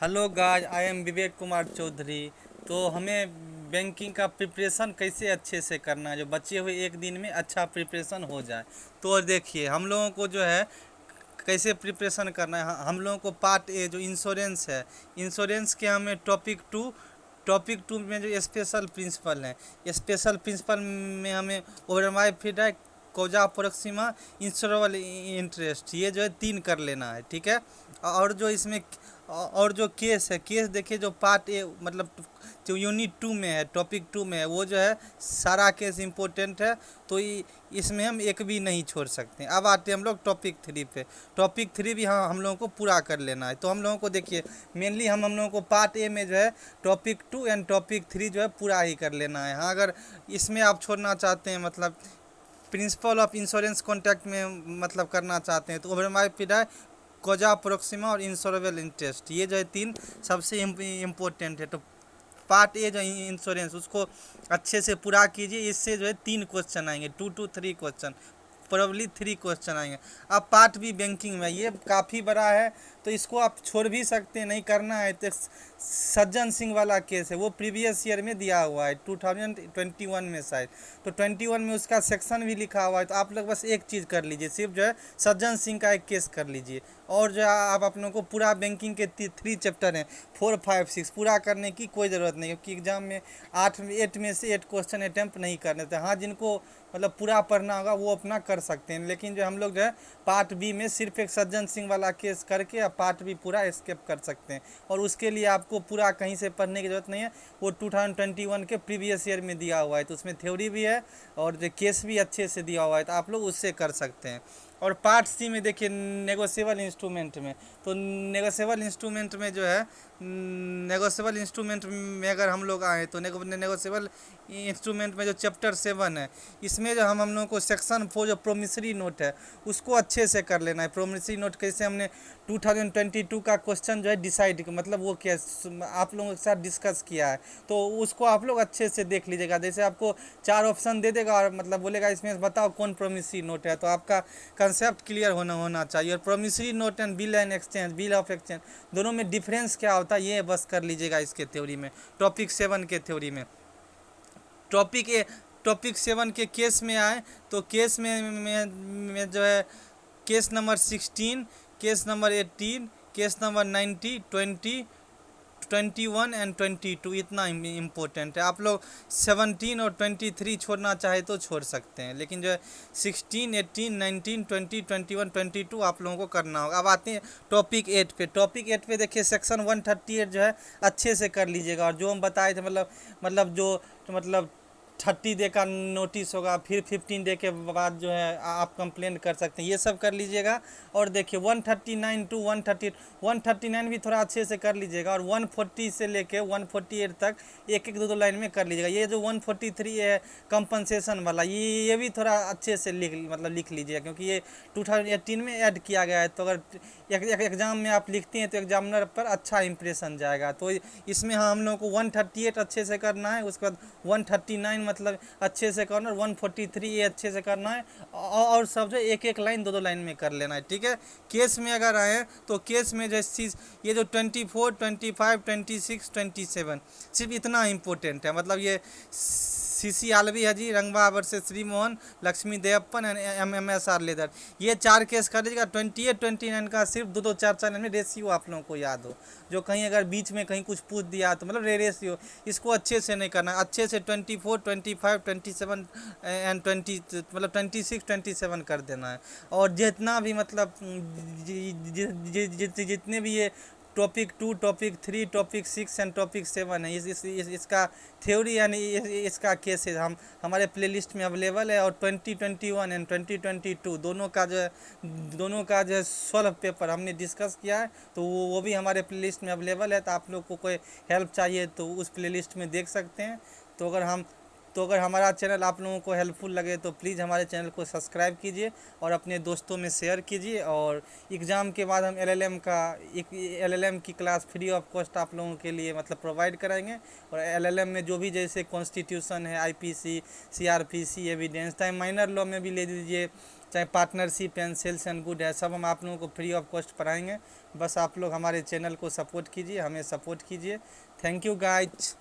Hello guys, I am Vivek Kumar Chaudhary. तो हमें banking का प्रिपरेशन कैसे अच्छे से करना है, जो बचे हुए एक दिन में अच्छा प्रिपरेशन हो जाए। तो देखिए, हम लोगों को जो है कैसे प्रिपरेशन करना है। हम लोगों को पार्ट ए जो इंश्योरेंस है, इंश्योरेंस के हमें टॉपिक टू में जो स्पेशल प्रिंसिपल है, स्पेशल प्रिंसिपल में हमें ओवरमाई फिडाई कोजा प्रोक्सिमा इंश्योरेबल इंटरेस्ट, ये जो है 3 कर लेना है, ठीक है। और जो इसमें और जो केस है, केस देखिए, जो पार्ट ए मतलब जो यूनिट 2 में है, टॉपिक 2 में है, वो जो है सारा केस इम्पोर्टेंट है। तो इसमें हम एक भी नहीं छोड़ सकते हैं। अब आते हैं हम लोग टॉपिक 3 पे। टॉपिक 3 भी हम लोगों को पूरा कर लेना है। तो हम लोगों को देखिए, मेनली हम लोगों को पार्ट ए में जो है टॉपिक 2 एंड टॉपिक 3 जो है पूरा ही कर लेना है। हाँ, अगर इसमें आप छोड़ना चाहते हैं, मतलब प्रिंसिपल ऑफ इंश्योरेंस कॉन्ट्रैक्ट में मतलब करना चाहते हैं, तो ओवरमाई पीडाई कोजा प्रोक्सिमा और इंश्योरेबल इंटरेस्ट, ये जो है 3 सबसे इम्पोर्टेंट है। तो पार्ट ए जो इंश्योरेंस, उसको अच्छे से पूरा कीजिए। इससे जो है 3 क्वेश्चन आएंगे, 2 to 3 क्वेश्चन, प्रोबेबली 3 क्वेश्चन आएंगे। अब पार्ट बी बैंकिंग में, ये काफ़ी बड़ा है, तो इसको आप छोड़ भी सकते हैं, नहीं करना है तो सज्जन सिंह वाला केस है, वो प्रीवियस ईयर में दिया हुआ है 2021 में शायद। तो 21 में उसका सेक्शन भी लिखा हुआ है। तो आप लोग बस एक चीज़ कर लीजिए, सिर्फ जो है सज्जन सिंह का एक केस कर लीजिए। और जो है आप लोगों को पूरा बैंकिंग के 3 चैप्टर हैं, 4, 5, 6 पूरा करने की कोई ज़रूरत नहीं, क्योंकि एग्जाम में 8 में से 8 क्वेश्चन अटैम्प्ट नहीं करने थे। हाँ, जिनको मतलब पूरा पढ़ना होगा वो अपना कर सकते हैं, लेकिन जो हम लोग जो है पार्ट बी में सिर्फ एक सज्जन सिंह वाला केस करके आप पार्ट बी पूरा स्किप कर सकते हैं। और उसके लिए आपको पूरा कहीं से पढ़ने की ज़रूरत नहीं है, वो 2021 के प्रीवियस ईयर में दिया हुआ है। तो उसमें थ्योरी भी है और जो केस भी अच्छे से दिया हुआ है, तो आप लोग उससे कर सकते हैं। और पार्ट सी में देखिए, नेगोशिएबल इंस्ट्रूमेंट में, तो नेगोशिएबल इंस्ट्रूमेंट में जो है, नेगोशिएबल इंस्ट्रूमेंट में अगर हम लोग आए तो नेगोशिएबल इंस्ट्रूमेंट में जो चैप्टर 7 है, इसमें जो हम लोगों को सेक्शन 4 जो प्रोमिसरी नोट है, उसको अच्छे से कर लेना है। प्रोमिसरी नोट कैसे हमने 2022 का क्वेश्चन जो है डिसाइड, मतलब वो क्या आप लोगों के साथ डिस्कस किया है, तो उसको आप लोग अच्छे से देख लीजिएगा। जैसे आपको 4 ऑप्शन दे देगा और मतलब बोलेगा इसमें बताओ कौन प्रोमिसरी नोट है, तो आपका कंसेप्ट क्लियर होना चाहिए। और promissory note and bill and exchange, bill of exchange, दोनों में डिफरेंस क्या होता है ये बस कर लीजिएगा इसके थ्योरी में, टॉपिक 7 के थ्योरी में। टॉपिक ए टॉपिक 7 के केस में आए तो केस में जो है case number 16, case number 18, case number 90, 20, 21 and 22, इतना इम्पोर्टेंट है। आप लोग 17 और 23 छोड़ना चाहे तो छोड़ सकते हैं, लेकिन जो है 16, 18, 19, 20, 21, 22 आप लोगों को करना होगा। अब आते हैं टॉपिक 8 पे। टॉपिक 8 पे देखिए, सेक्शन 138 जो है अच्छे से कर लीजिएगा। और जो हम बताए थे, मतलब जो मतलब 30 डे का नोटिस होगा, फिर 15 डे के बाद जो है आप कंप्लेंट कर सकते हैं, ये सब कर लीजिएगा। और देखिए 139 टू 139 भी थोड़ा अच्छे से कर लीजिएगा। और 140 से लेके 148 तक एक एक दो लाइन में कर लीजिएगा। ये जो 143 है कंपनसेशन वाला, ये भी थोड़ा अच्छे से लिख लीजिएगा, क्योंकि ये 2018 में ऐड किया गया है। तो अगर एक एग्ज़ाम में आप लिखते हैं तो एग्जामिनर पर अच्छा इंप्रेशन जाएगा। तो इसमें हम लोगों को 138 अच्छे से करना है, उसके बाद 139 मतलब अच्छे से करना है, 143 ये अच्छे से करना है। और सब जो एक एक लाइन 2 लाइन में कर लेना है, ठीक है। केस में अगर आए तो केस में जैसे ये जो 24, 25, 26, 27 सिर्फ इतना इम्पोर्टेंट है। मतलब ये CC Alavi Haji Rangwa versus Shri Mohan Lakshmi Devappan and MMSR leather, ये 4 केस कर लीजिएगा। 28, 29 का सिर्फ 2 4 लाइन में रेशियो आप लोगों को याद हो, जो कहीं अगर बीच में कहीं कुछ पूछ दिया तो मतलब रेशियो, इसको अच्छे से नहीं करना, अच्छे से 24, 25, 27 एंड 20 मतलब 26, 27 कर देना है। और जितना भी मतलब जितने भी ये topic 2, topic 3, topic 6 and topic 7 है, इसका थ्योरी यानी इसका केसेस हमारे प्लेलिस्ट में अवेलेबल है। और 2021 एंड 2022 दोनों का जो है 12 पेपर हमने डिस्कस किया है, तो वो भी हमारे प्लेलिस्ट में अवेलेबल है। तो आप लोग को कोई हेल्प चाहिए तो उस प्लेलिस्ट में देख सकते हैं। तो अगर हमारा चैनल आप लोगों को हेल्पफुल लगे तो प्लीज़ हमारे चैनल को सब्सक्राइब कीजिए और अपने दोस्तों में शेयर कीजिए। और एग्ज़ाम के बाद हम LLM की क्लास फ्री ऑफ कॉस्ट आप लोगों के लिए मतलब प्रोवाइड कराएंगे। और LLM में जो भी जैसे कॉन्स्टिट्यूशन है, IPC, CRPC, evidence time, minor law में भी ले लीजिए, चाहे partnership and sales and good है, सब हम आप लोगों को फ्री ऑफ कॉस्ट पढ़ाएंगे। बस आप लोग हमारे चैनल को सपोर्ट कीजिए, हमें सपोर्ट कीजिए। Thank you guys.